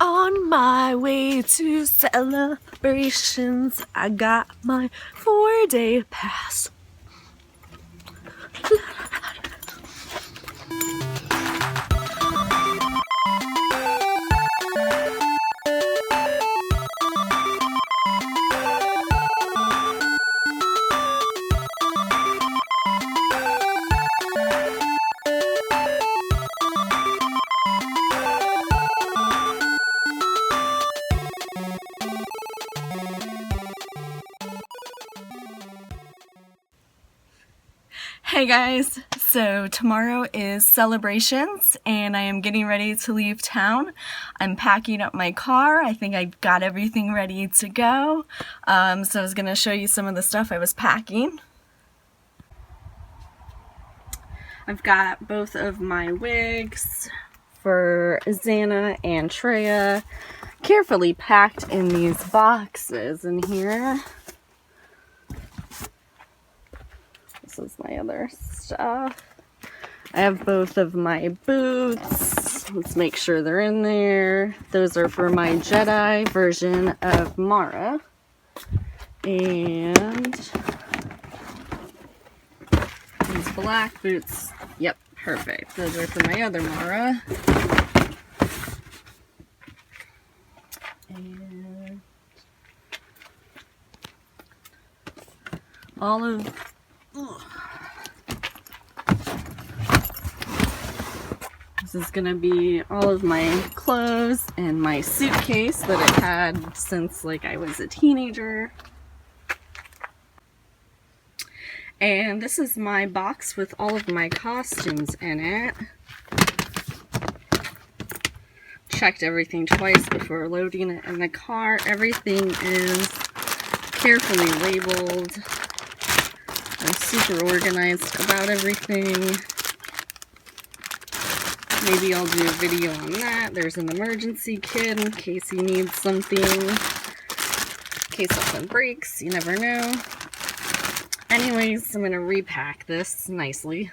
On my way to celebrations, I got my 4-day pass. Hey guys, so tomorrow is celebrations and I am getting ready to leave town. I'm packing up my car. I think I got everything ready to go. So I was going to show you some of the stuff I was packing. I've got both of my wigs for Xana and Treya carefully packed in these boxes in here. This is my other stuff. I have both of my boots. Let's make sure they're in there. Those are for my Jedi version of Mara. And these black boots. Yep, perfect. Those are for my other Mara. And all of this is gonna be all of my clothes and my suitcase that I've had since like I was a teenager. And this is my box with all of my costumes in it. Checked everything twice before loading it in the car. Everything is carefully labeled. I'm super organized about everything. Maybe I'll do a video on that. There's an emergency kit in case you need something. In case something breaks, you never know. Anyways, I'm going to repack this nicely.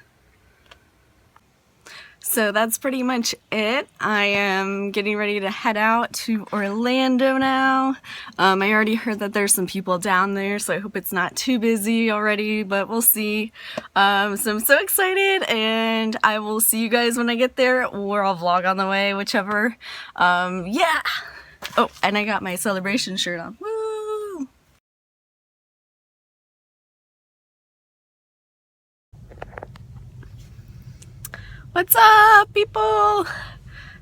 So that's pretty much it. I am getting ready to head out to Orlando now. I already heard that there's some people down there, so I hope it's not too busy already, but we'll see. So I'm so excited, and I will see you guys when I get there, or I'll vlog on the way, whichever. Yeah! Oh, and I got my celebration shirt on. Woo! What's up, people?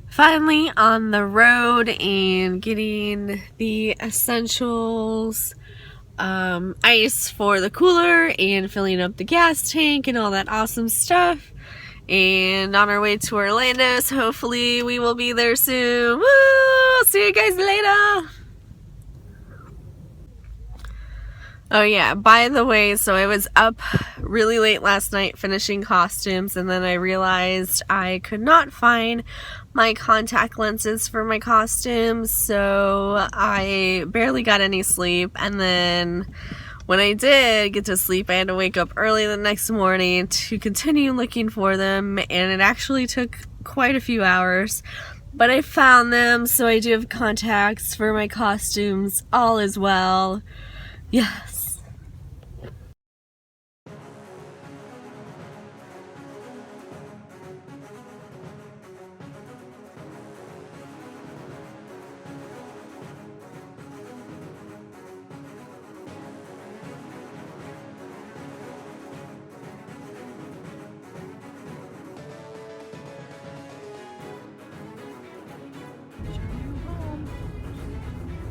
Finally on the road and getting the essentials, ice for the cooler and filling up the gas tank and all that awesome stuff. And on our way to Orlando, so hopefully we will be there soon. Woo! See you guys later! Oh yeah, by the way, so I was up really late last night finishing costumes, and then I realized I could not find my contact lenses for my costumes, so I barely got any sleep. And then when I did get to sleep, I had to wake up early the next morning to continue looking for them, and it actually took quite a few hours. But I found them, so I do have contacts for my costumes, all as well. Yes.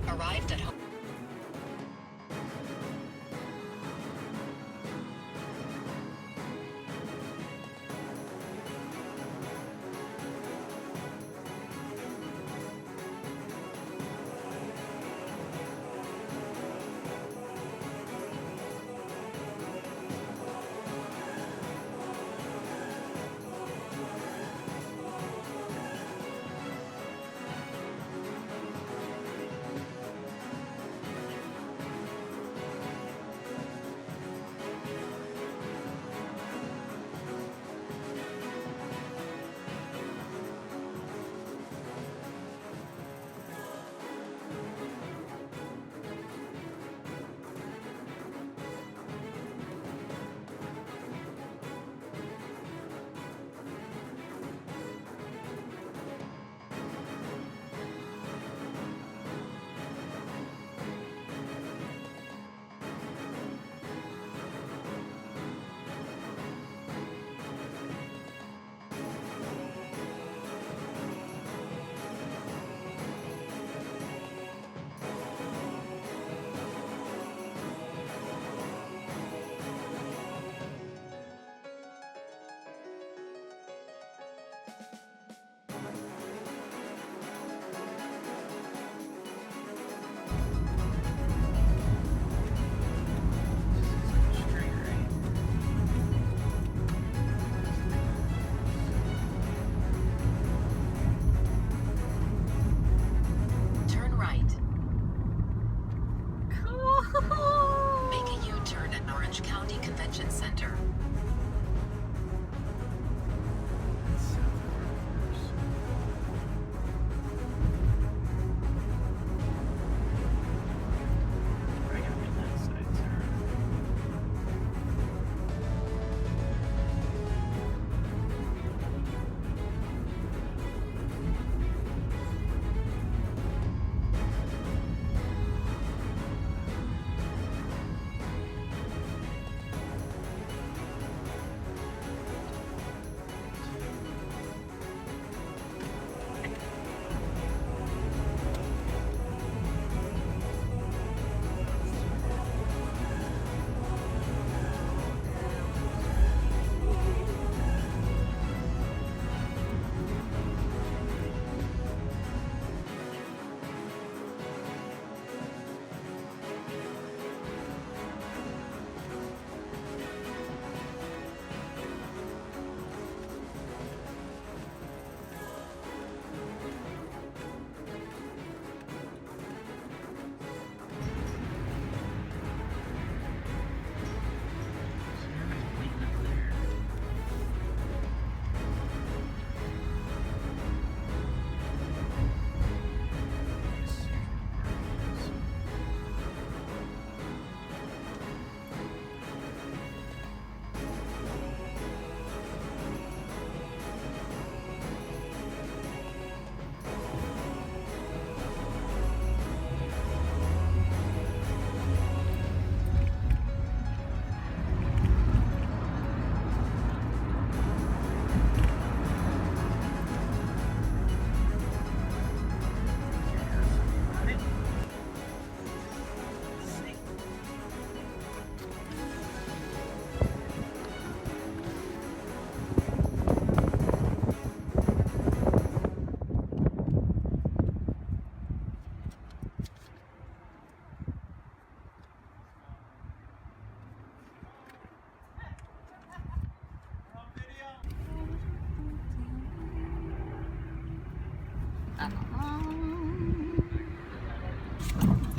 Arrived at home.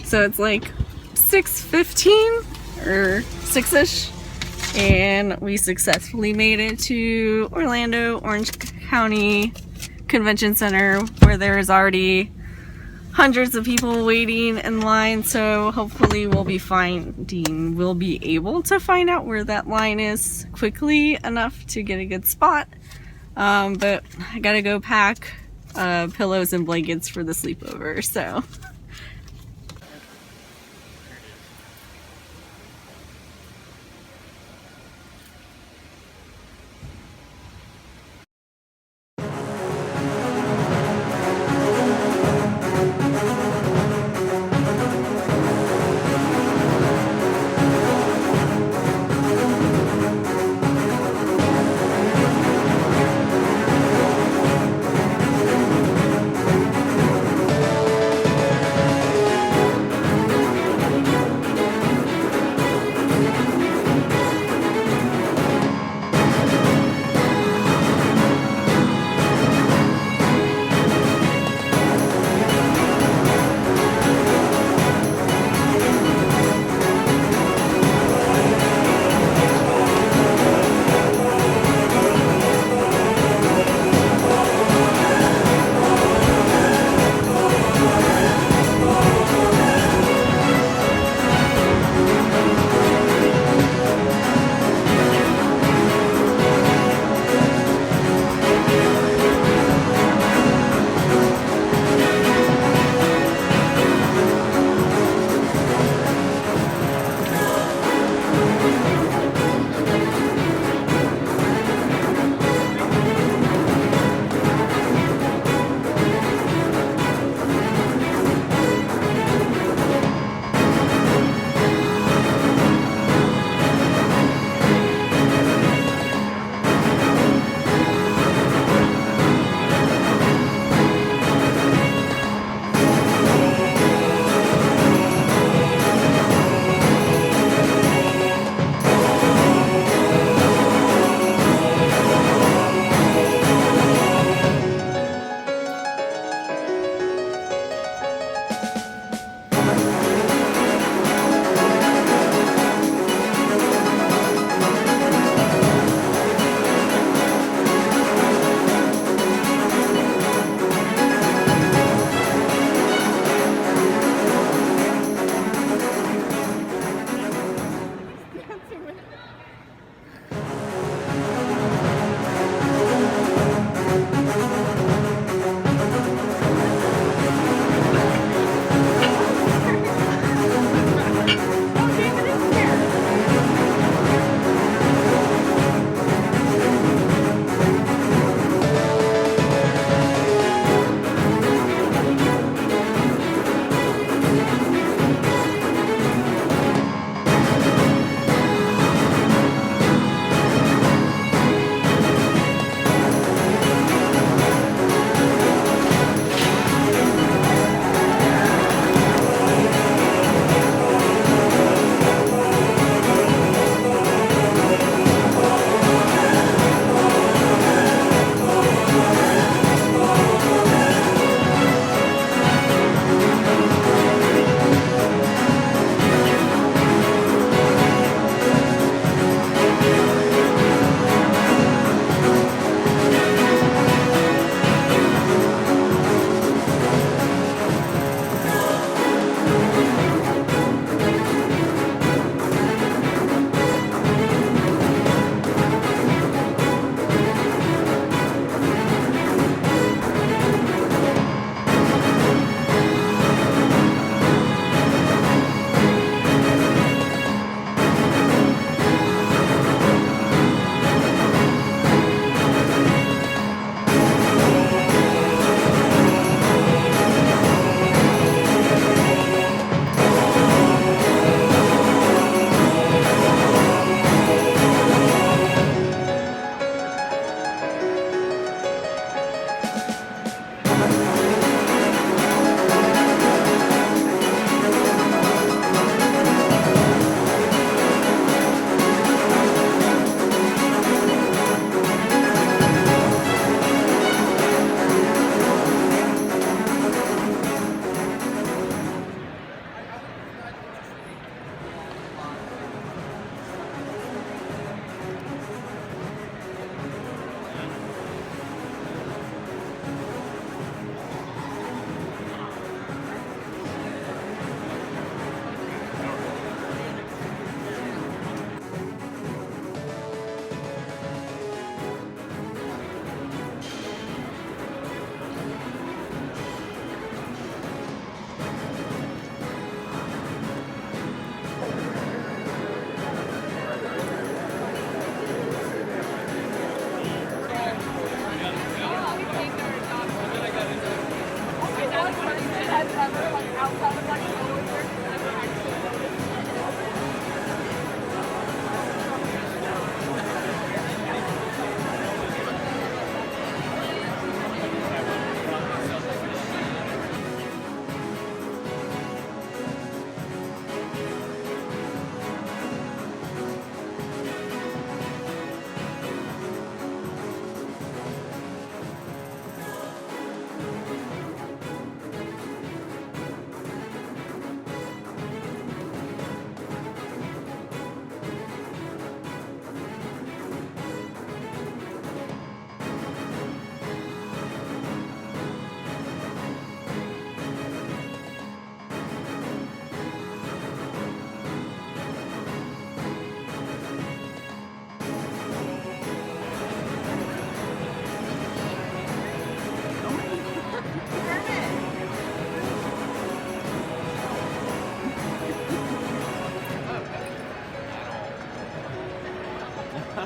So it's like 6:15 or 6ish, and we successfully made it to Orlando, Orange County Convention Center, where there is already hundreds of people waiting in line. So hopefully we'll be able to find out where that line is quickly enough to get a good spot. But I gotta go pack pillows and blankets for the sleepover, so.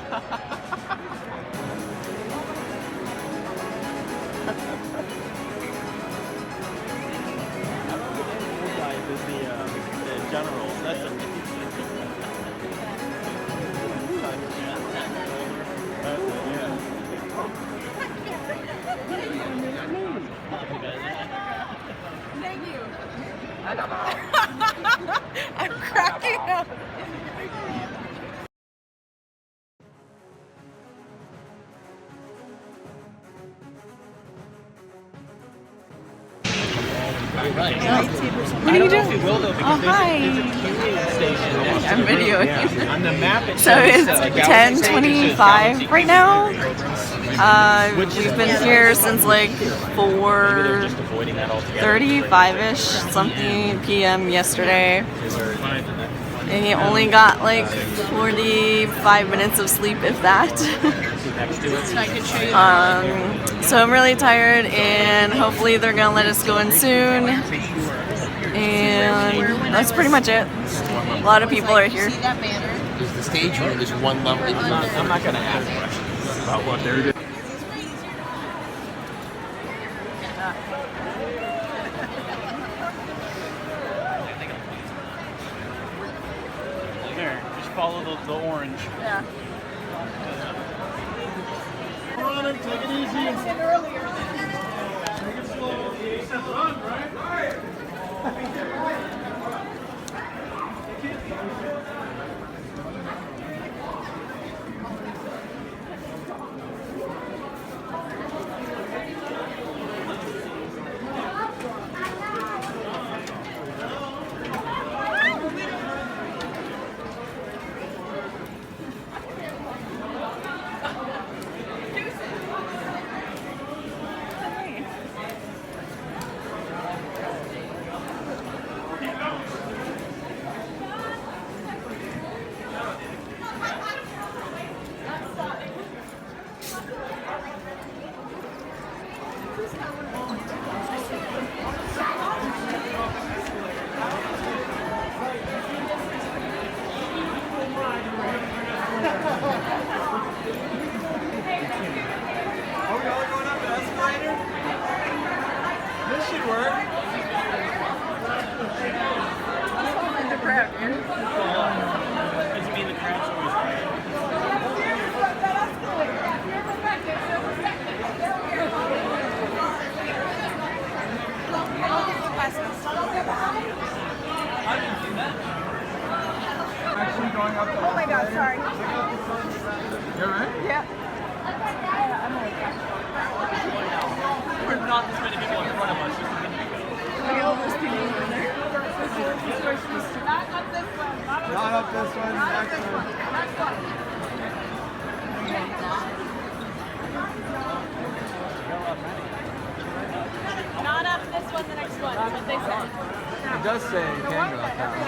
The generals. That's amazing. Thank you. I'm cracking up. What are you doing? Oh, hi. I'm videoing. On the map, So it's 10:25 right now. We've been here since like 4:35ish something p.m. yesterday. And he only got like 45 minutes of sleep, if that. So I'm really tired, and hopefully they're gonna let us go in soon. And that's pretty much it. A lot of people are here. Is the stage room is one level? I'm not going to ask questions about what they're doing. There, just follow the orange. Yeah. Run it, take it easy. Take it slow. Run, right? Oh my god, sorry. You alright? Yeah. There's not this many people in front of us. Just a minute ago. Look at all those people over there. Not up this one. Not up this one. Not up this one. Next one. Not up this one, the next one. That's what they said. It does say you can go up that one.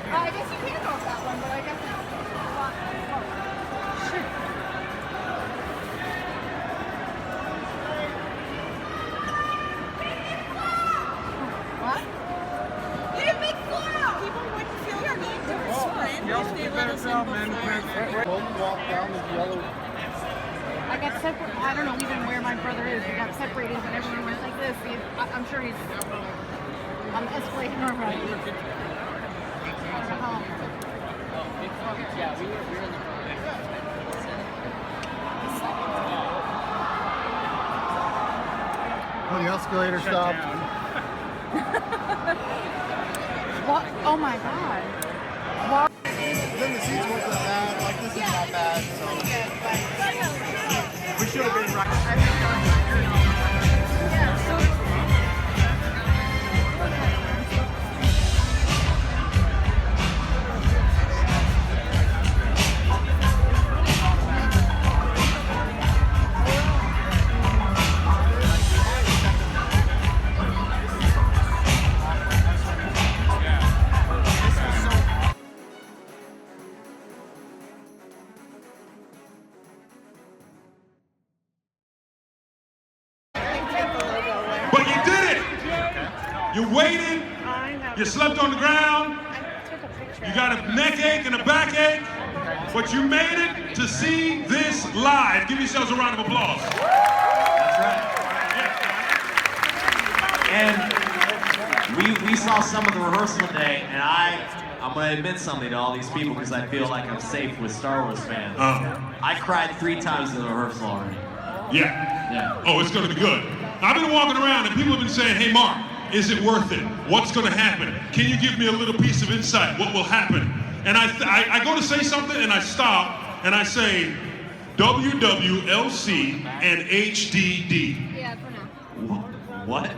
I guess you can go up that one, but I guess it's what? You didn't make floor! People wouldn't feel your need to sprint if they let us in before. Walk down the yellow. I got separate. I don't know even where my brother is. We got separated, but everyone went like this. I'm sure he's on the escalator or right. Yeah, we were in the Oh, the escalator stopped. What? Oh my god. Wow. Then the seats weren't that bad. Like, this is not bad, so. We should have been right. But you did it! You waited, you slept on the ground, You got a neck ache and a backache, but you made it to see this live. Give yourselves a round of applause. That's right. And we saw some of the rehearsal today, and I'm going to admit something to all these people because I feel like I'm safe with Star Wars fans. I cried 3 times in the rehearsal already. Yeah. Oh, it's going to be good. I've been walking around and people have been saying, hey, Mark, is it worth it? What's going to happen? Can you give me a little piece of insight? What will happen? And I go to say something and I stop and I say, WWLC and HDD. Yeah, for now. What?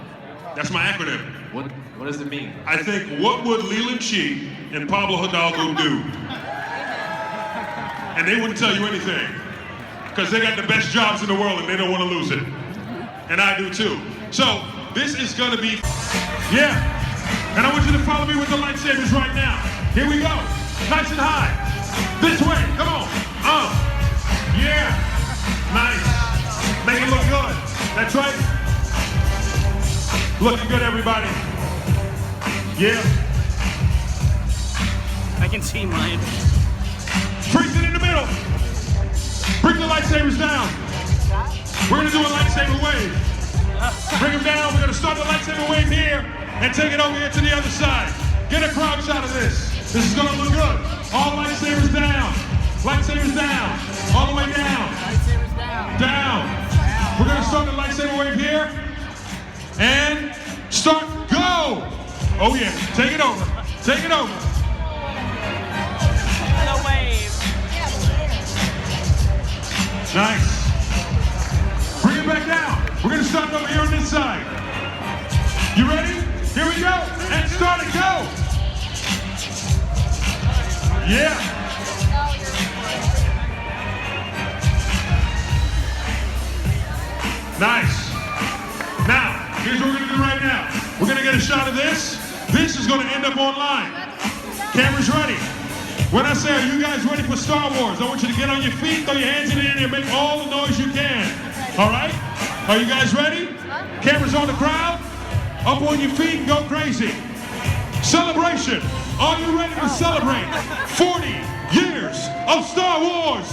That's my acronym. What does it mean? I think, what would Leland Chi and Pablo Hidalgo do? And they wouldn't tell you anything. Because they got the best jobs in the world and they don't want to lose it. And I do too. So, this is going to be, yeah. And I want you to follow me with the lightsabers right now. Here we go. Nice and high. This way. Come on. Yeah. Nice. Make it look good. That's right. Looking good, everybody. Yeah. I can see mine. Freeze it in the middle. Bring the lightsabers down. We're gonna do a lightsaber wave. Bring them down. We're gonna start the lightsaber wave here and take it over here to the other side. Get a crowd shot of this. This is gonna look good. All lightsabers down. Lightsabers down. All the way down. Lightsabers down. Down. We're gonna start the lightsaber wave here. And start, go! Oh yeah, take it over. Take it over. The wave. Nice. Bring it back down. We're gonna start over here on this side. You ready? Here we go. And start it, go! Yeah. Nice. Now, here's what we're gonna do right now. We're gonna get a shot of this. This is gonna end up online. Cameras ready. When I say, are you guys ready for Star Wars? I want you to get on your feet, throw your hands in the air, and make all the noise you can. All right? Are you guys ready? Cameras on the crowd. Up on your feet and go crazy. Celebration. Are you ready to celebrate 40 years of Star Wars?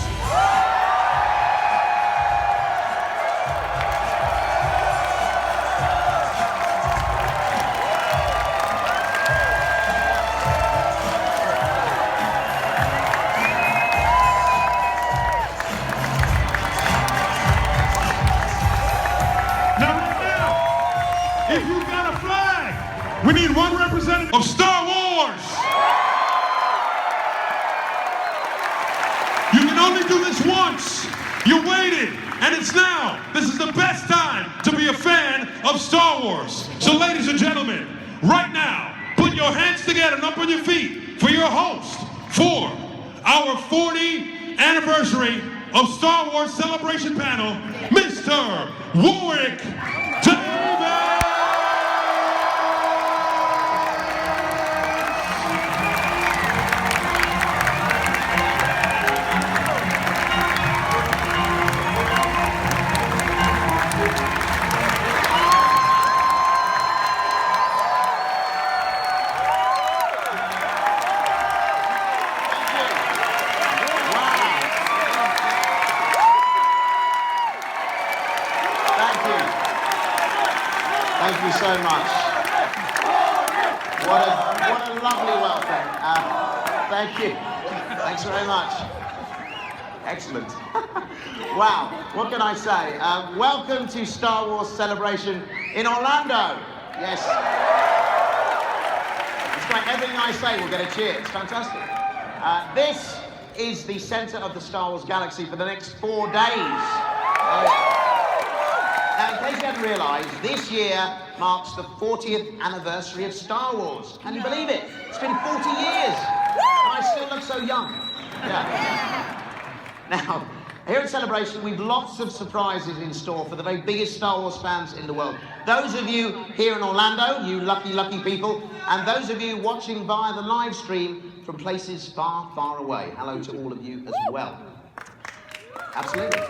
We need one representative of Star Wars. You can only do this once. You waited, and it's now. This is the best time to be a fan of Star Wars. So ladies and gentlemen, right now, put your hands together and up on your feet for your host for our 40th anniversary of Star Wars Celebration panel, Mr. Warwick Davis. Thank you so much. What a lovely welcome. Thank you. Thanks very much. Excellent. Wow, what can I say? Welcome to Star Wars Celebration in Orlando. Yes. It's great. Everything I say will get a cheer. It's fantastic. This is the center of the Star Wars galaxy for the next 4 days. Now, in case you hadn't realized, this year marks the 40th anniversary of Star Wars. Can you believe it? It's been 40 years, and I still look so young. Yeah. Now, here at Celebration, we've lots of surprises in store for the very biggest Star Wars fans in the world. Those of you here in Orlando, you lucky, lucky people, and those of you watching via the live stream from places far, far away. Hello to all of you as well. Absolutely.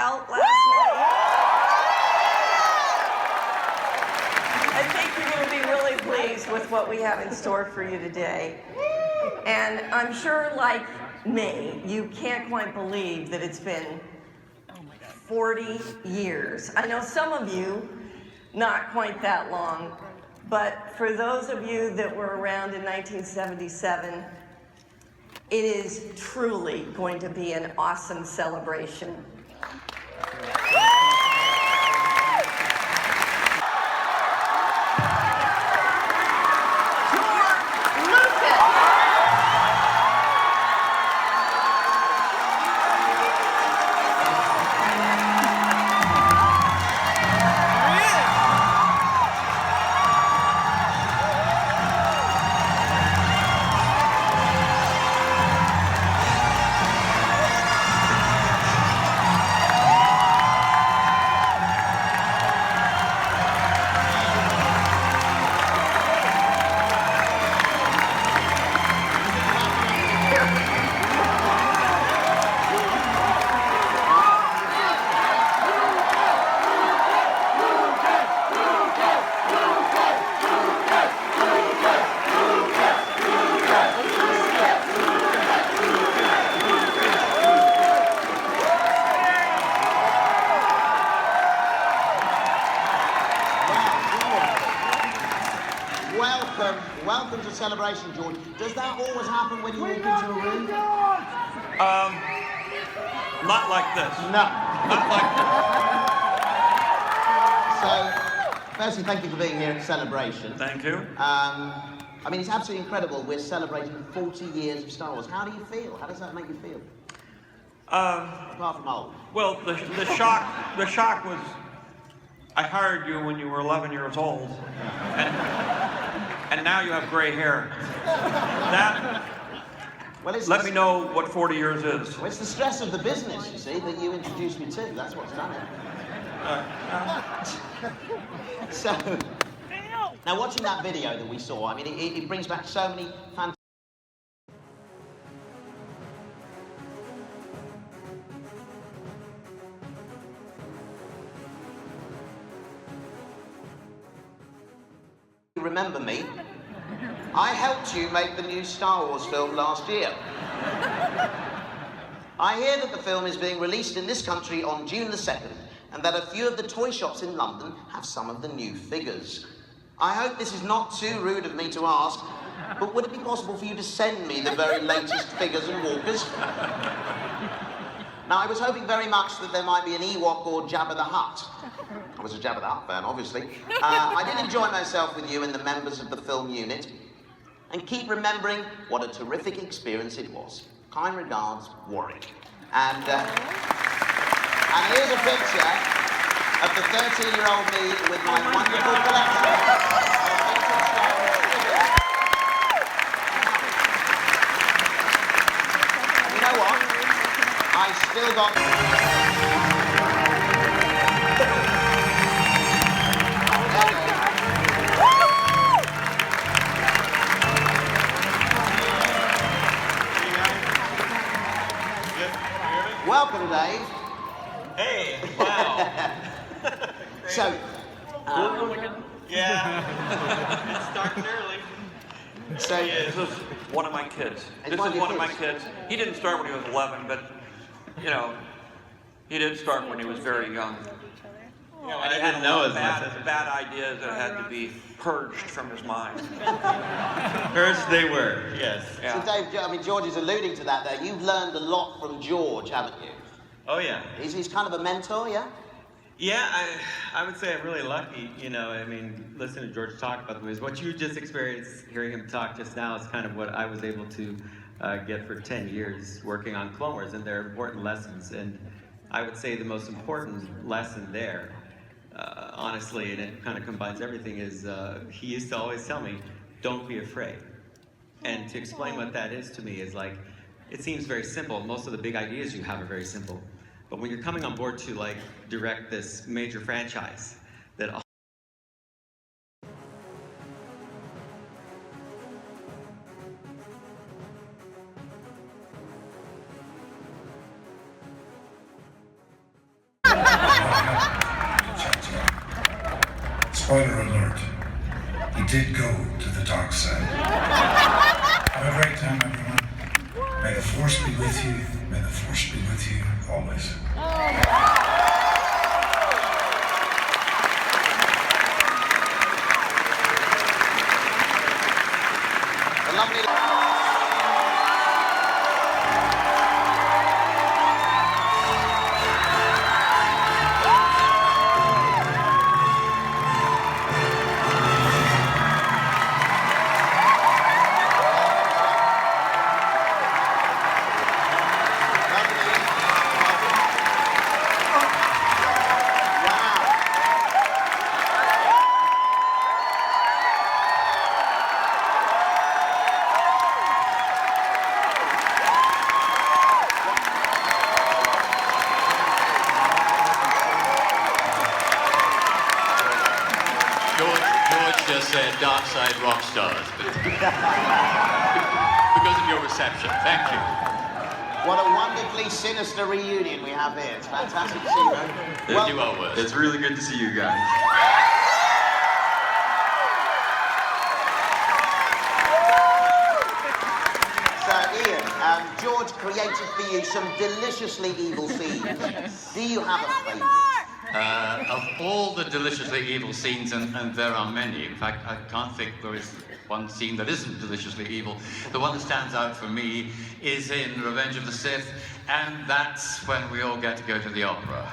out last night. I think you're going to be really pleased with what we have in store for you today. And I'm sure, like me, you can't quite believe that it's been 40 years. I know some of you, not quite that long, but for those of you that were around in 1977, it is truly going to be an awesome celebration. Welcome to Celebration, George. Does that always happen when you walk into a room? Not like this. No. Not like this. So, firstly, thank you for being here at Celebration. Thank you. I mean, it's absolutely incredible. We're celebrating 40 years of Star Wars. How do you feel? How does that make you feel? Apart from old. Well, the shock was, I hired you when you were 11 years old, and now you have gray hair. Let me know what 40 years is. Well, it's the stress of the business, you see, that you introduced me to. That's what's done it. So, now watching that video that we saw, I mean, it brings back so many fantastic... Remember me? I helped you make the new Star Wars film last year. I hear that the film is being released in this country on June the 2nd, and that a few of the toy shops in London have some of the new figures. I hope this is not too rude of me to ask, but would it be possible for you to send me the very latest figures and walkers? Now, I was hoping very much that there might be an Ewok or Jabba the Hutt. I was a Jabba the Hutt fan, obviously. I did enjoy myself with you and the members of the film unit. And keep remembering what a terrific experience it was. Kind regards, Warwick. And here's a picture of the 13-year-old me with my wonderful collection of vintage Star Wars figures. And you know what? I still got... Welcome, Dave. Hey, wow. So, Yeah. It's starting early. So, This is one of my kids. This is one of my kids. He didn't start when he was 11, but, you know, he did start when he was very young. You know, and he had a lot of bad ideas that had to be purged from his mind. Purged they were, yes. So Dave, I mean, George is alluding to that there. You've learned a lot from George, haven't you? Oh, yeah. He's kind of a mentor, yeah? Yeah, I would say I'm really lucky, you know, I mean, listening to George talk about the movies. What you just experienced, hearing him talk just now, is kind of what I was able to get for 10 years working on Clone Wars, and they're important lessons. And I would say the most important lesson there, honestly, and it kind of combines everything, is he used to always tell me, don't be afraid. And to explain what that is to me is like, it seems very simple. Most of the big ideas you have are very simple. But when you're coming on board to like direct this major franchise that spoiler alert, he did go to the dark side. Have a great time, everyone. May the Force be with you. May the Force be with you always. The lovely... George just said dark side rock stars, but because of your reception. Thank you. What a wonderfully sinister reunion we have here. It's fantastic to see you. We'll do our worst. It's really good to see you guys. So, Ian, George created for you some deliciously evil scenes. Do you have a favourite? Of all the deliciously evil scenes, and there are many, in fact, I can't think there is one scene that isn't deliciously evil. The one that stands out for me is in Revenge of the Sith, and that's when we all get to go to the opera.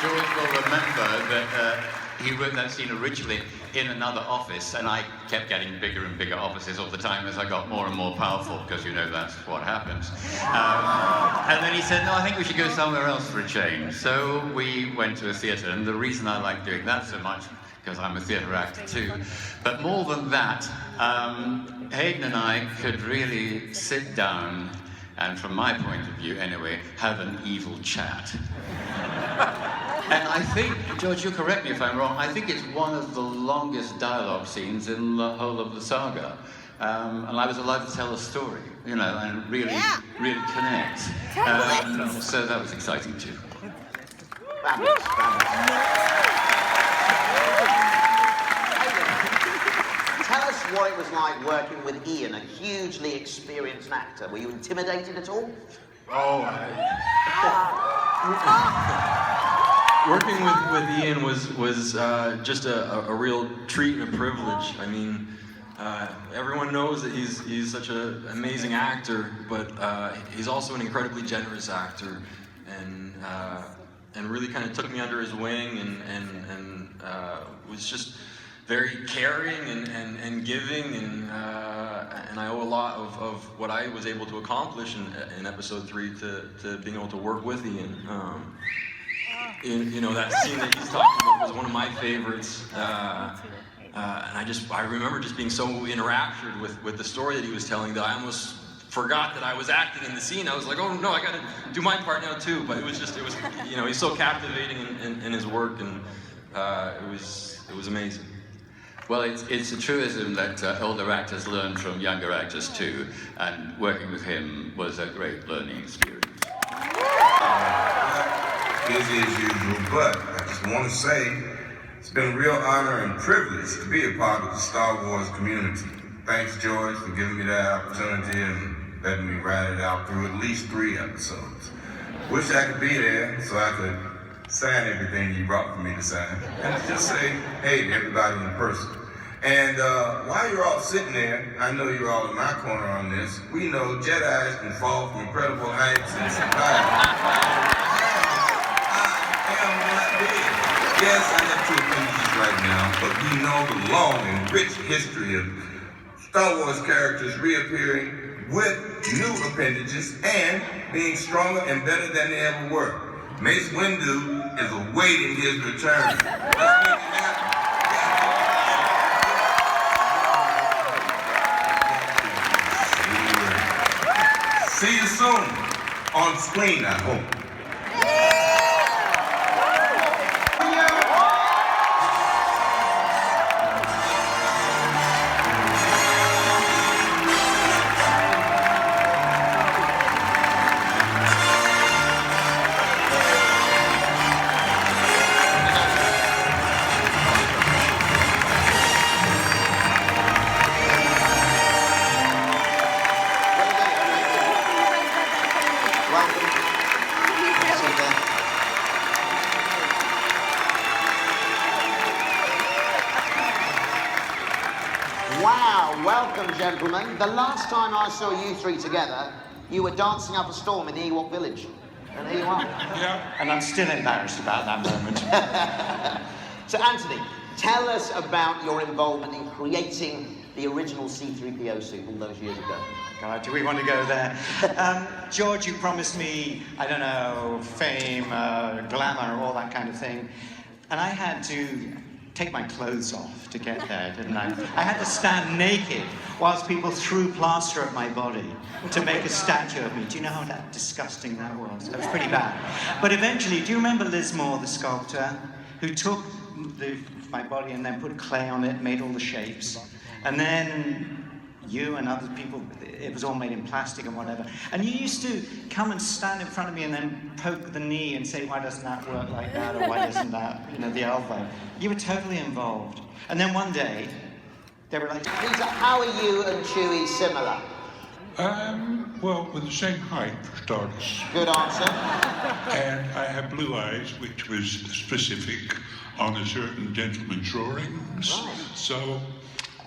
George will remember that he wrote that scene originally in another office, and I kept getting bigger and bigger offices all the time as I got more and more powerful, because you know that's what happens. And then he said, no, I think we should go somewhere else for a change. So we went to a theatre, and the reason I like doing that so much, because I'm a theatre actor too, but more than that, Hayden and I could really sit down and, from my point of view anyway, have an evil chat. And I think, George, you correct me if I'm wrong, I think it's one of the longest dialogue scenes in the whole of the saga. And I was allowed to tell a story, you know, and really connect. So that was exciting too. Fabulous, Tell us what it was like working with Ian, a hugely experienced actor. Were you intimidated at all? Working with Ian was just a real treat and a privilege. I mean, everyone knows that he's such an amazing actor, but he's also an incredibly generous actor, and really kind of took me under his wing and was just very caring and giving, and I owe a lot of what I was able to accomplish in episode 3 to being able to work with Ian. You know, that scene that he's talking about was one of my favorites, and I remember just being so enraptured with the story that he was telling that I almost forgot that I was acting in the scene. I was like, oh no, I gotta do my part now too. But it was you know, he's so captivating in his work, and it was amazing. Well, it's a truism that older actors learn from younger actors too, and working with him was a great learning experience. Busy as usual, but I just want to say it's been a real honor and privilege to be a part of the Star Wars community. Thanks, George, for giving me that opportunity and letting me ride it out through at least 3 episodes. Wish I could be there so I could sign everything you brought for me to sign, and just say hey to everybody in person. And while you're all sitting there, I know you're all in my corner on this, we know Jedis can fall from incredible heights and survive. Yes, I have 2 appendices right now, but we know the long and rich history of Star Wars characters reappearing with new appendages and being stronger and better than they ever were. Mace Windu is awaiting his return. Let's make it happen. See you soon. On screen, I hope. Welcome. Sit there. Wow, welcome, gentlemen. The last time I saw you three together, you were dancing up a storm in the Ewok village. And here you are. Yeah, and I'm still embarrassed about that moment. So, Anthony, tell us about your involvement in creating the original C-3PO suit all those years ago. God, do we want to go there? George, you promised me, I don't know, fame, glamour, all that kind of thing. And I had to take my clothes off to get there, didn't I? I had to stand naked whilst people threw plaster at my body to make a statue of me. Do you know how that disgusting that was? That was pretty bad. But eventually, do you remember Liz Moore, the sculptor, who took my body and then put clay on it, made all the shapes, and then you and other people, it was all made in plastic and whatever. And you used to come and stand in front of me and then poke the knee and say, why doesn't that work like that? Or why doesn't that, the elbow? You were totally involved. And then one day, they were like, Peter, how are you and Chewie similar? Well, we're the same height, for starters. Good answer. And I have blue eyes, which was specific on a certain gentleman's drawings. Right. So,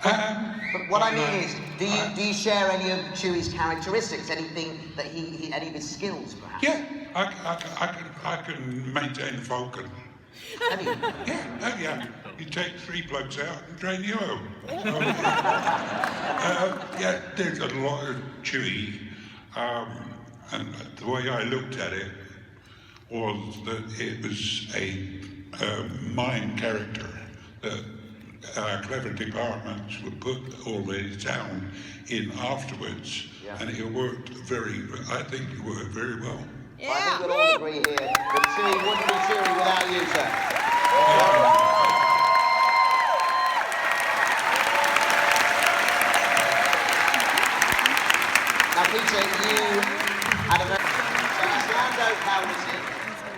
but what I mean is, do you share any of Chewie's characteristics? Anything that any of his skills, perhaps? Yeah, I can maintain a Falcon. Have you? Yeah. You take 3 blokes out and drain the oil. So, yeah, there's a lot of Chewie, and the way I looked at it was that it was a mime character that clever departments would put all the sound in afterwards, and it worked I think it worked very well. Yeah. I think we'll all agree here that Chewie wouldn't be Chewie without you, sir. Now, Peter, you had a very... So, as Lando Calrissian,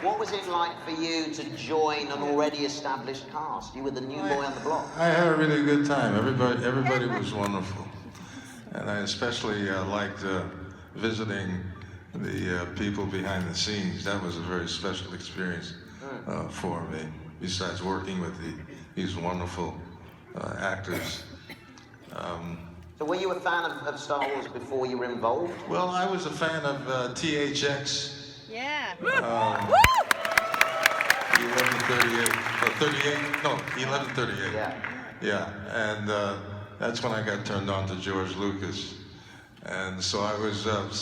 what was it like for you to join an already established cast? You were the new boy on the block. I had a really good time. Everybody was wonderful. And I especially liked visiting the people behind the scenes. That was a very special experience for me, besides working with these wonderful actors. So were you a fan of Star Wars before you were involved? Well, I was a fan of THX. Yeah. 1138. Yeah, and that's when I got turned on to George Lucas. And so I was, at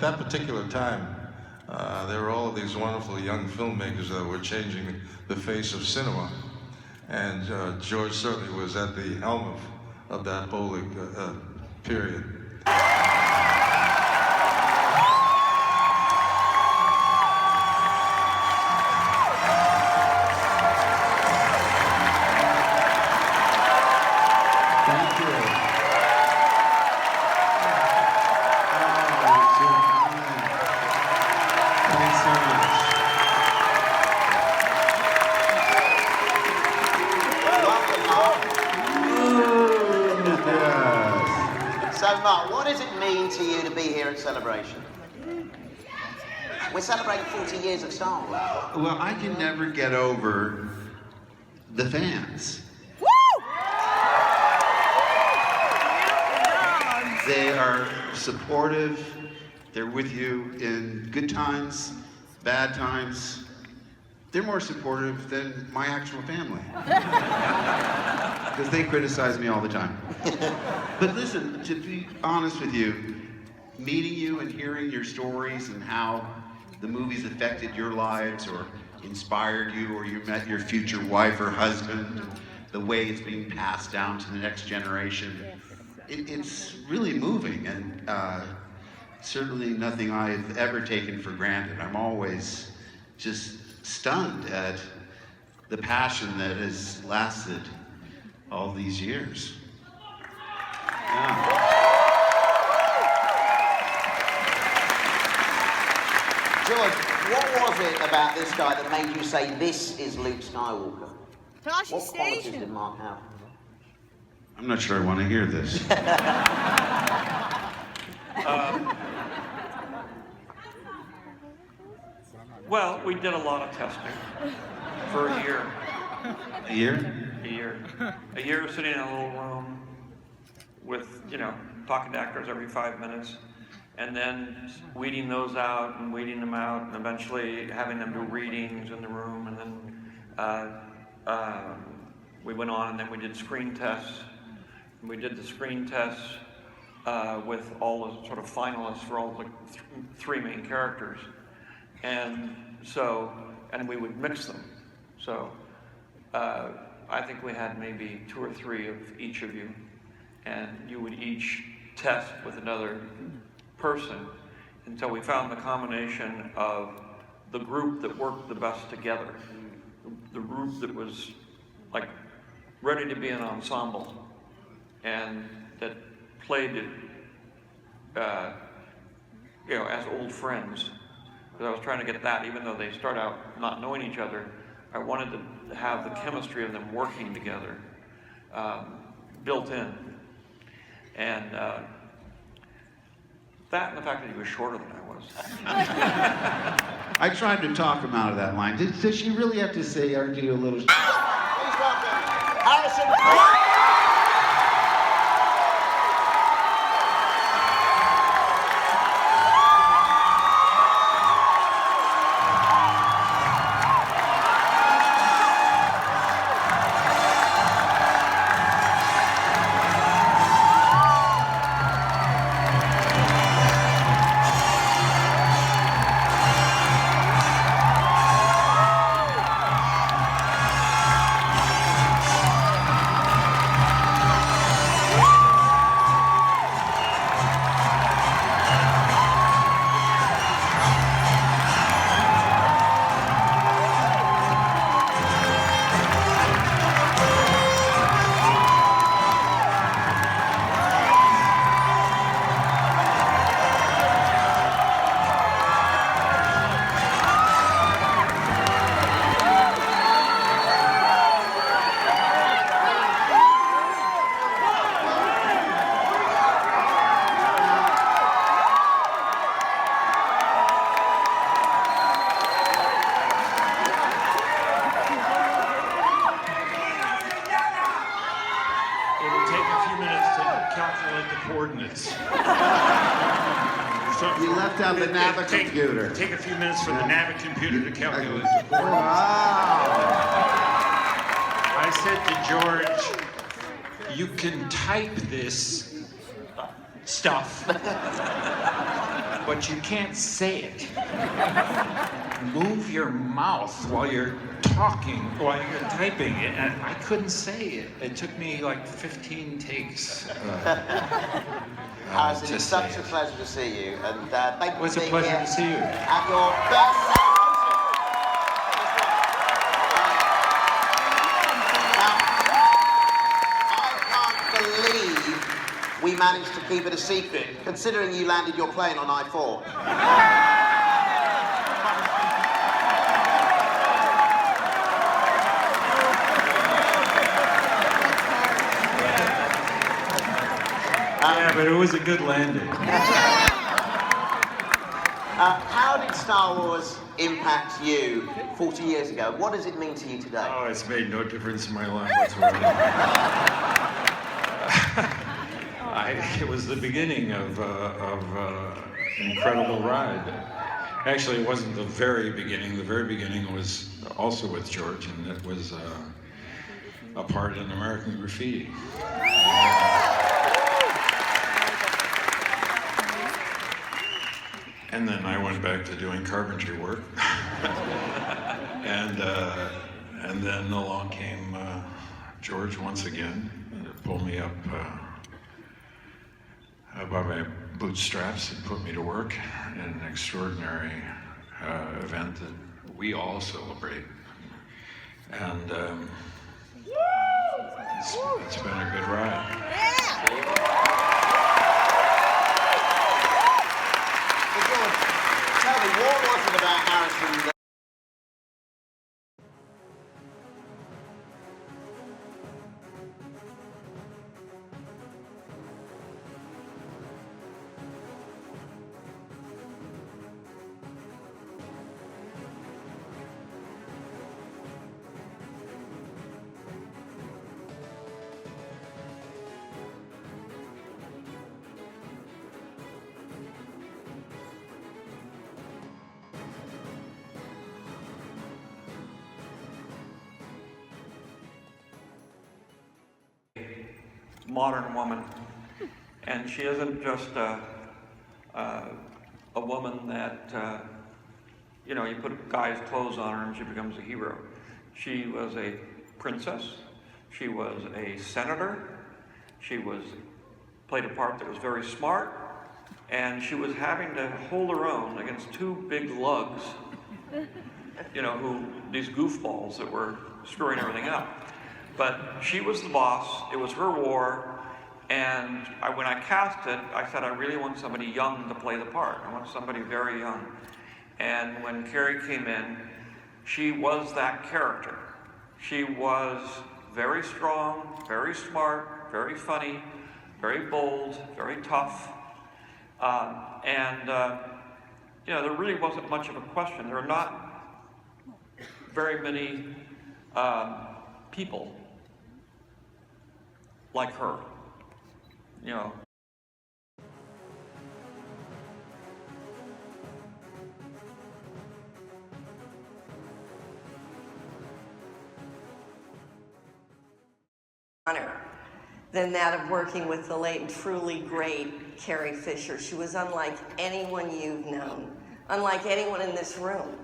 that particular time, there were all of these wonderful young filmmakers that were changing the face of cinema. And George certainly was at the helm of that whole period. Thank you. Thanks so much. Welcome, Mark. So, Mark, what does it mean to you to be here at Celebration? We're celebrating 40 years of Star Wars. Well, I can never get over the fans. They are supportive. They're with you in good times, bad times. They're more supportive than my actual family. Because they criticize me all the time. But listen, to be honest with you, meeting you and hearing your stories and how the movies affected your lives or inspired you, or you met your future wife or husband, the way it's being passed down to the next generation, it's really moving, and certainly nothing I've ever taken for granted. I'm always just stunned at the passion that has lasted all these years. Yeah. George, what was it about this guy that made you say, this is Luke Skywalker? Toshi What qualities Station. did Mark have? I'm not sure I want to hear this. Well, we did a lot of testing for a year. A year? A year. A year sitting in a little room with, talking to actors every 5 minutes, and then weeding those out and weeding them out, and eventually having them do readings in the room, and then we went on and then we did screen tests. And we did the screen tests with all the sort of finalists for all the three main characters. And we would mix them. So I think we had maybe 2 or 3 of each of you, and you would each test with another person until we found the combination of the group that worked the best together, the group that was like ready to be an ensemble and that played it, as old friends. Because I was trying to get that, even though they start out not knowing each other, I wanted to have the chemistry of them working together built in. And that and the fact that he was shorter than I was. I tried to talk him out of that line. Does she really have to say, aren't you a little... Please welcome Harrison. You left out the Navicomputer. Take a few minutes for the Navicomputer to calculate the coordinates. Wow. I said to George, you can type this stuff, but you can't say it. Move your mouth while you're talking, while you're typing it, and I couldn't say it. It took me like 15 takes. Harrison, it's such a pleasure to see you, and thank you It's for a being pleasure here to see you. at your best celebration. Now, I can't believe we managed to keep it a secret, considering you landed your plane on I-4. Yeah, but it was a good landing. How did Star Wars impact you 40 years ago? What does it mean to you today? Oh, it's made no difference in my life whatsoever. It was the beginning of an incredible ride. Actually, it wasn't the very beginning. The very beginning was also with George, and it was a part in American Graffiti. And then I went back to doing carpentry work. and then along came George once again, pulled me up by my bootstraps and put me to work in an extraordinary event that we all celebrate. And it's been a good ride. Tell me, what was it about Harrison that modern woman. And she isn't just a woman that, you know, you put guys' clothes on her and she becomes a hero. She was a princess. She was a senator. She played a part that was very smart. And she was having to hold her own against two big lugs, you know, these goofballs that were screwing everything up. But she was the boss. It was her war. And when I cast it, I said, I really want somebody young to play the part. I want somebody very young. And when Carrie came in, she was that character. She was very strong, very smart, very funny, very bold, very tough. You know, there really wasn't much of a question. There are not very many people like her, you know. Honor than that of working with the late and truly great Carrie Fisher. She was unlike anyone you've known, unlike anyone in this room.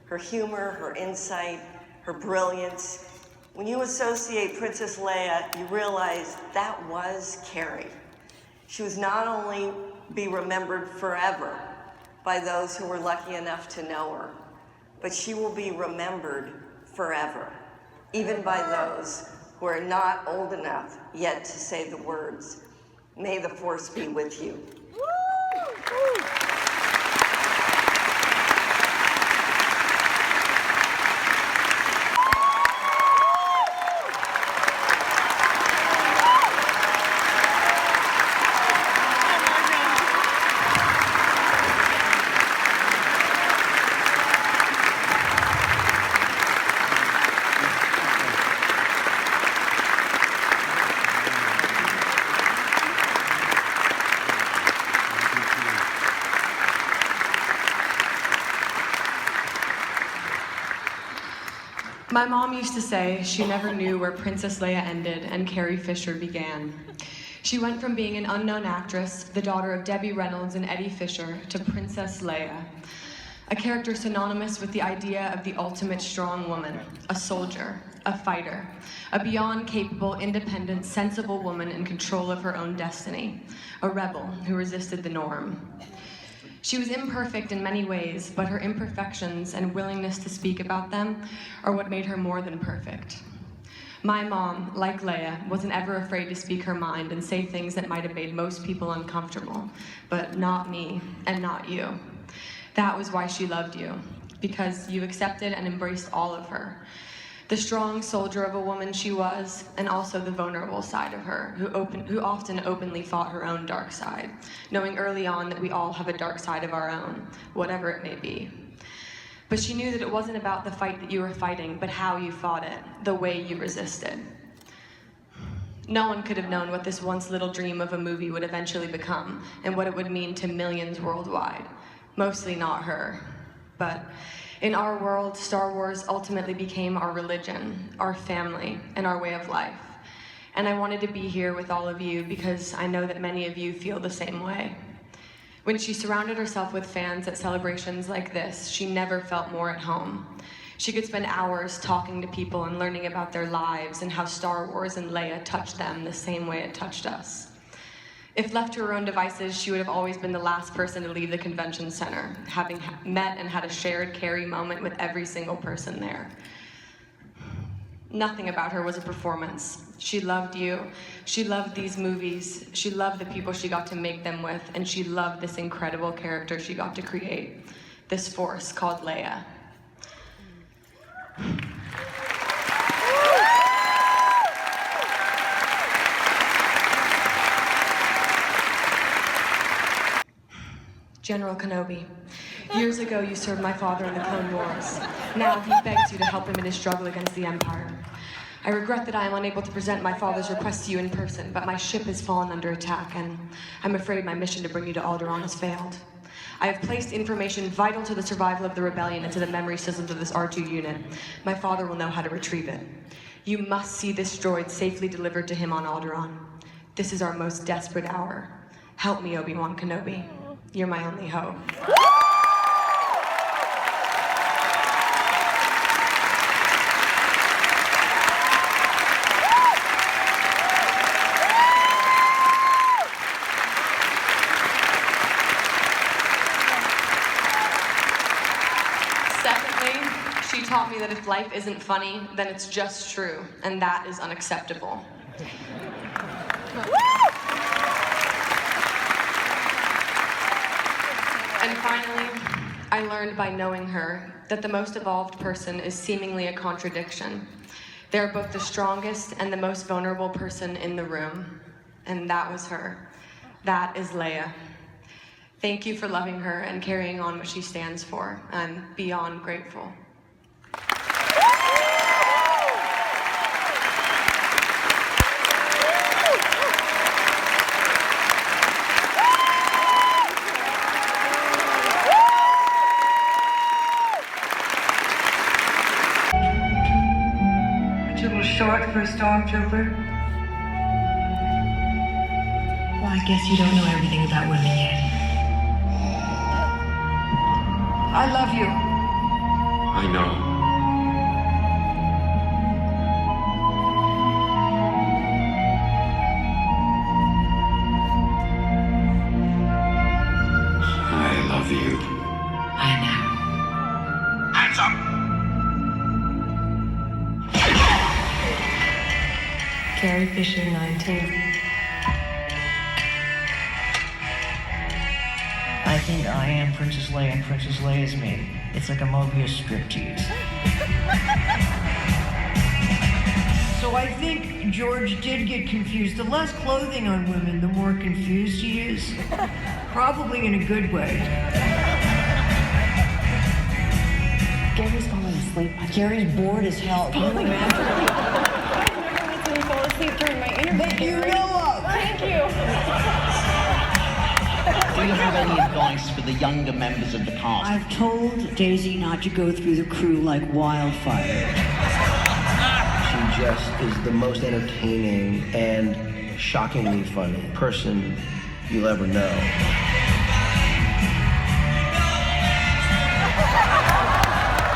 Her humor, her insight, her brilliance. When you associate Princess Leia, you realize that was Carrie. She was not only be remembered forever by those who were lucky enough to know her, but she will be remembered forever, even by those who are not old enough yet to say the words, "May the Force be with you." My mom used to say she never knew where Princess Leia ended and Carrie Fisher began. She went from being an unknown actress, the daughter of Debbie Reynolds and Eddie Fisher, to Princess Leia, a character synonymous with the idea of the ultimate strong woman, a soldier, a fighter, a beyond capable, independent, sensible woman in control of her own destiny, a rebel who resisted the norm. She was imperfect in many ways, but her imperfections and willingness to speak about them are what made her more than perfect. My mom, like Leia, wasn't ever afraid to speak her mind and say things that might have made most people uncomfortable, but not me and not you. That was why she loved you, because you accepted and embraced all of her. The strong soldier of a woman she was, and also the vulnerable side of her, who often openly fought her own dark side, knowing early on that we all have a dark side of our own, whatever it may be. But she knew that it wasn't about the fight that you were fighting, but how you fought it, the way you resisted. No one could have known what this once little dream of a movie would eventually become, and what it would mean to millions worldwide. Mostly not her. But in our world, Star Wars ultimately became our religion, our family, and our way of life. And I wanted to be here with all of you because I know that many of you feel the same way. When she surrounded herself with fans at celebrations like this, she never felt more at home. She could spend hours talking to people and learning about their lives and how Star Wars and Leia touched them the same way it touched us. If left to her own devices, she would have always been the last person to leave the convention center, having met and had a shared Carrie moment with every single person there. Nothing about her was a performance. She loved you, she loved these movies, she loved the people she got to make them with, and she loved this incredible character she got to create, this force called Leia. General Kenobi, years ago you served my father in the Clone Wars. Now he begs you to help him in his struggle against the Empire. I regret that I am unable to present my father's request to you in person, but my ship has fallen under attack, and I'm afraid my mission to bring you to Alderaan has failed. I have placed information vital to the survival of the rebellion into the memory systems of this R2 unit. My father will know how to retrieve it. You must see this droid safely delivered to him on Alderaan. This is our most desperate hour. Help me, Obi-Wan Kenobi. You're my only hope. Secondly, she taught me that if life isn't funny, then it's just true, and that is unacceptable. And finally, I learned by knowing her that the most evolved person is seemingly a contradiction. They're both the strongest and the most vulnerable person in the room, and that was her. That is Leia. Thank you for loving her and carrying on what she stands for. I'm beyond grateful. A little short for a stormtrooper. Well, I guess you don't know everything about women yet. I love you. I know. I love you. I know. Hands up! Carrie Fisher, 19. I think I am Princess Leia and Princess Leia is me. It's like a Mobius strip tease. So I think George did get confused. The less clothing on women, the more confused he is. Probably in a good way. Gary's falling asleep. Gary's bored as hell. Can you imagine? I fall asleep during my interview. That you know of! Thank you. Do you have any advice for the younger members of the cast? I've told Daisy not to go through the crew like wildfire. She just is the most entertaining and shockingly funny person you'll ever know.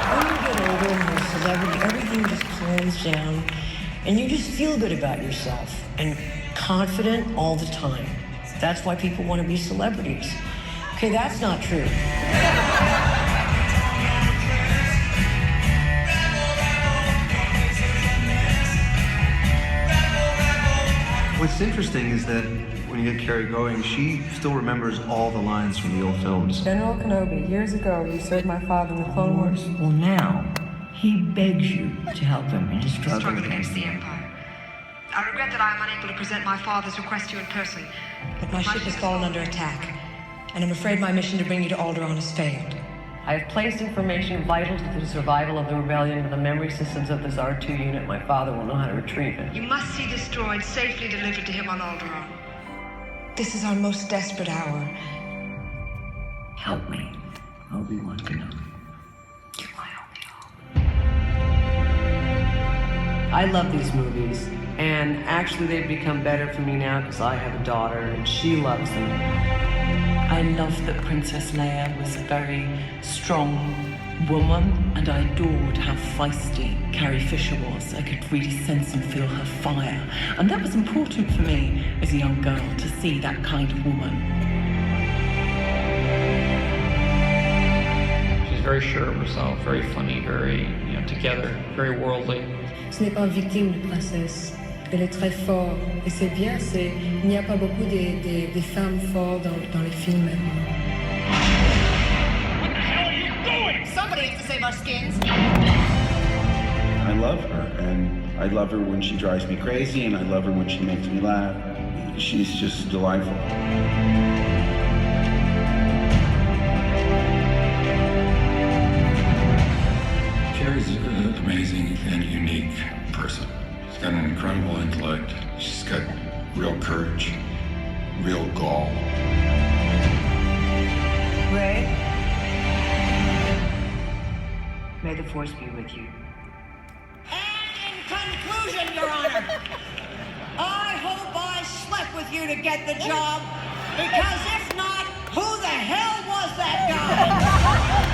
When you get older and you're a celebrity, everything just calms down and you just feel good about yourself and confident all the time. That's why people want to be celebrities. Okay, that's not true. What's interesting is that when you get Carrie going, she still remembers all the lines from the old films. General Kenobi, years ago, you served my father in the Clone Wars. Well, now, he begs you to help him in his struggle against the Empire. I regret that I am unable to present my father's request to you in person. But my ship has fallen under attack, and I'm afraid my mission to bring you to Alderaan has failed. I have placed information vital to the survival of the rebellion in the memory systems of this R2 unit. My father will know how to retrieve it. You must see this droid safely delivered to him on Alderaan. This is our most desperate hour. Help me, Obi-Wan Kenobi. I love these movies, and actually they've become better for me now because I have a daughter and she loves them. I love that Princess Leia was a very strong woman, and I adored how feisty Carrie Fisher was. I could really sense and feel her fire, and that was important for me as a young girl to see that kind of woman. She's very sure of herself, very funny, very, together, very worldly. Ce n'est pas une victime de princesse. Elle est très forte. Et c'est bien, il n'y a pas beaucoup de femmes fortes dans les films. What the hell are you doing? Somebody has to save our skins. I love her, and I love her when she drives me crazy, and I love her when she makes me laugh. She's just delightful. Carrie's an amazing and unique person. She's got an incredible intellect. She's got real courage, real gall. Ray, may the Force be with you. And in conclusion, Your Honor, I hope I slept with you to get the job? Because if not, who the hell was that guy?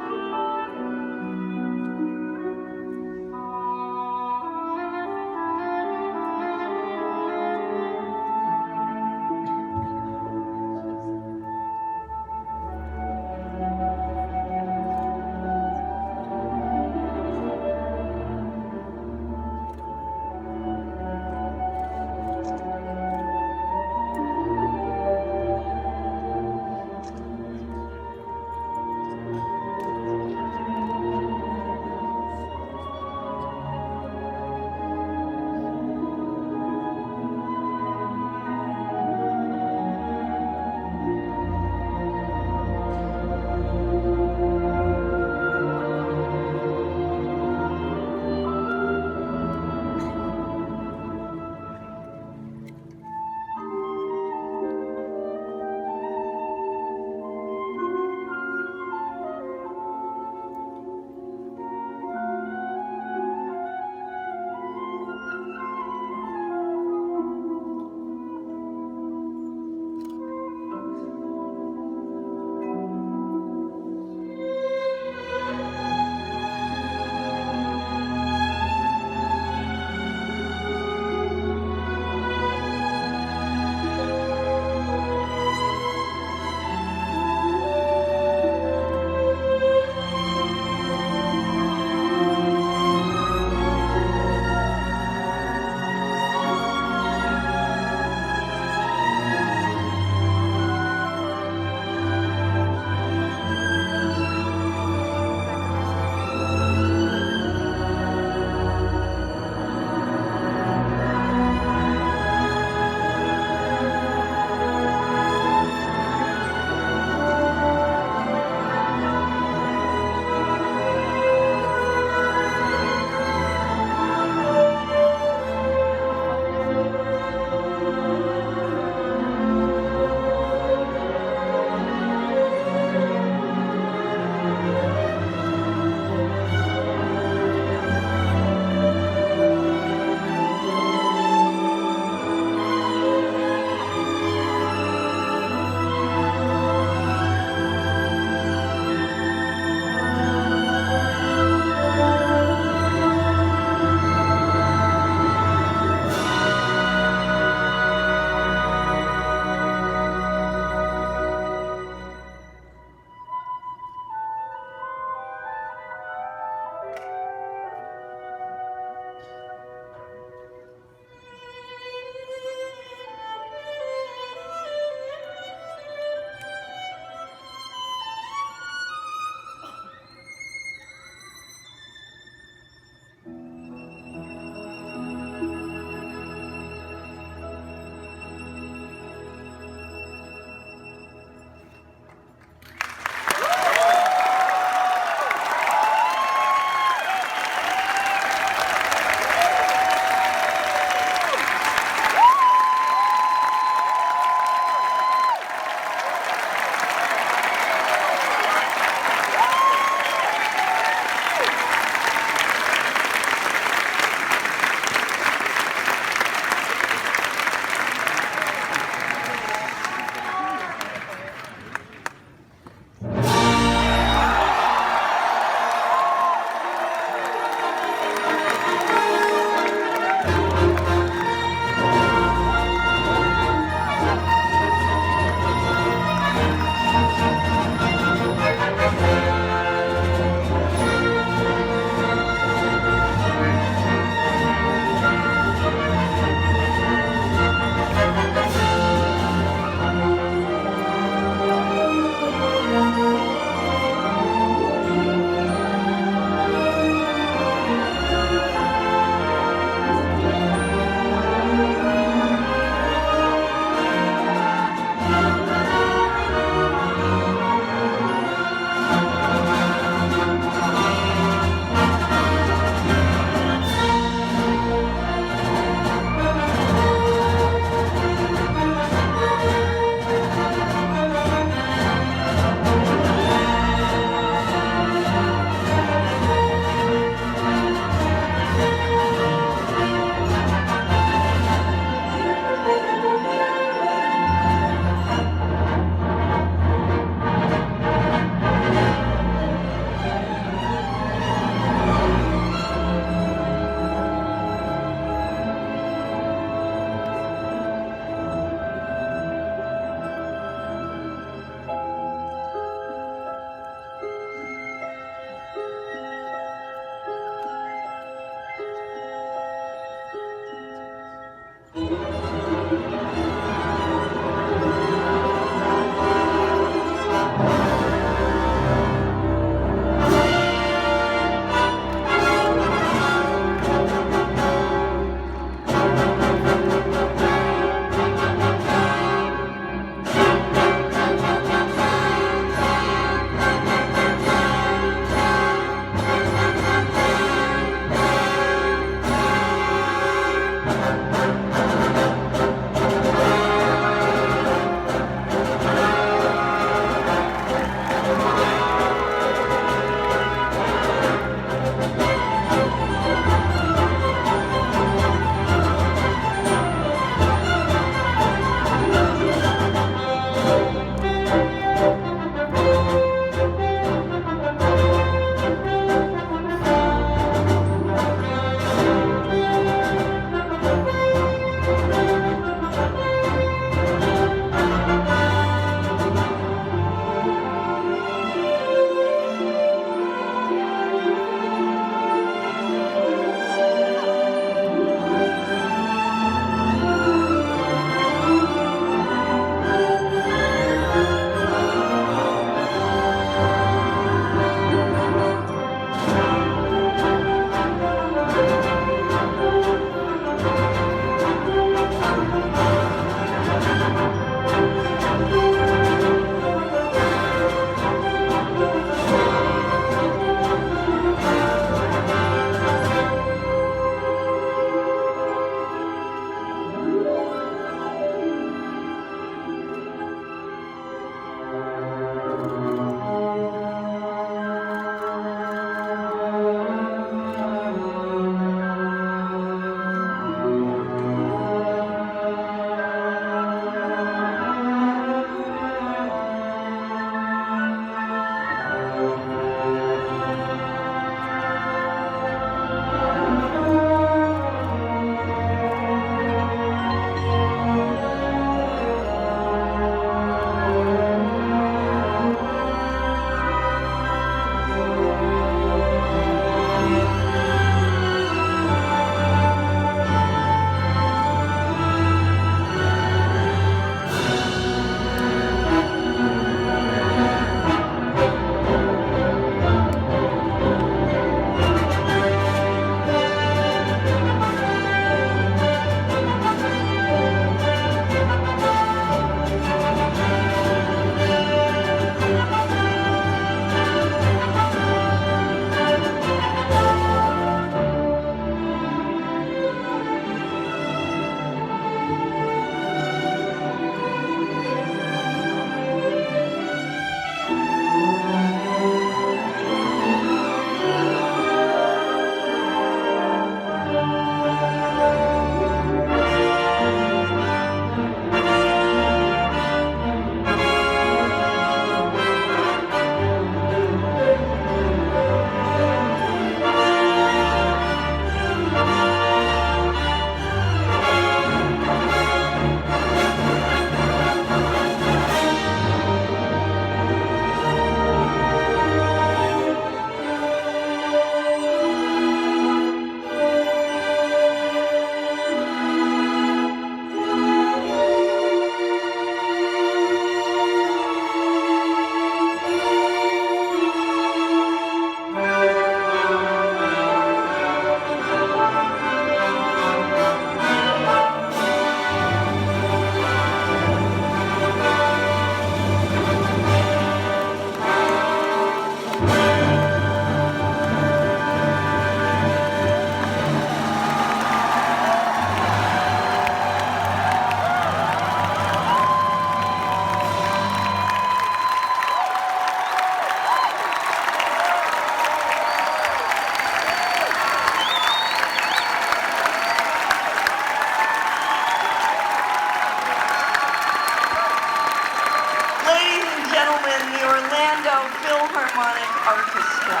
gentlemen, the Orlando Philharmonic Orchestra.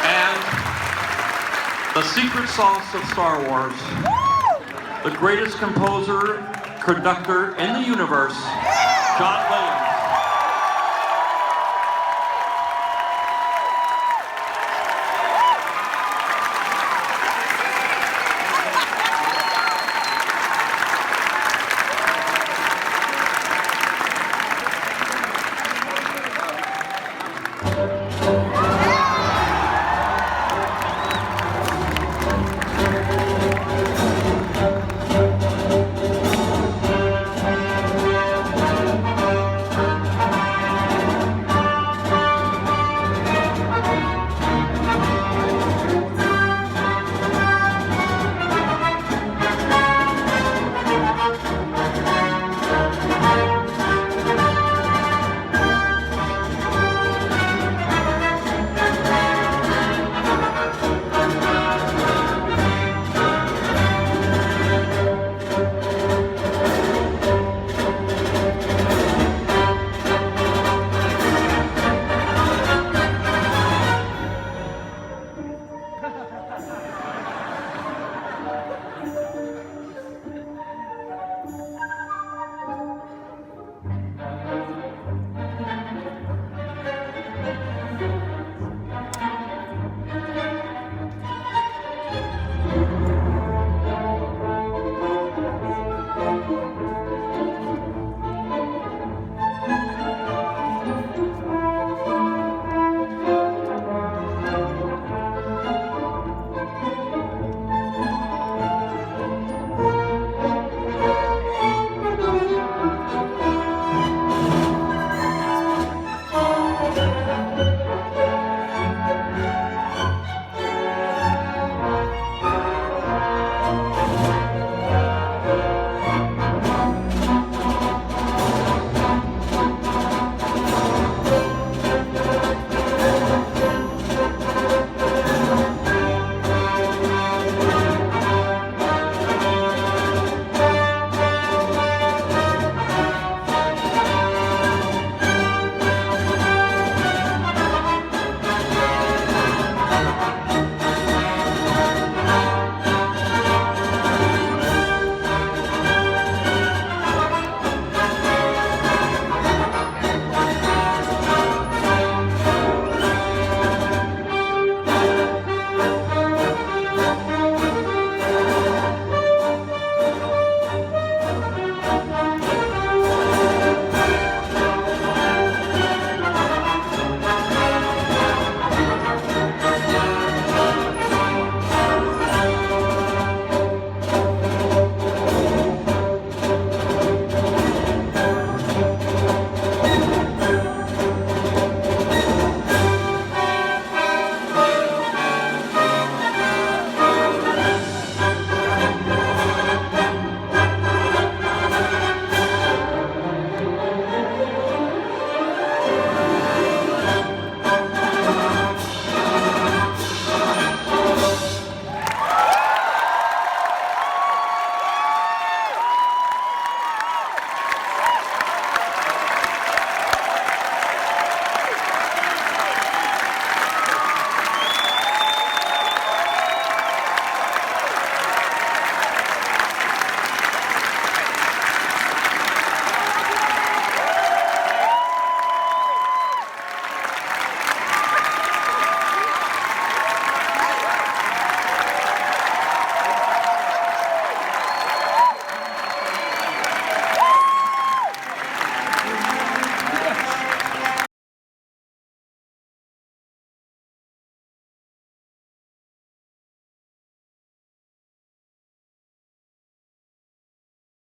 And the secret sauce of Star Wars, the greatest composer, conductor in the universe, John Williams.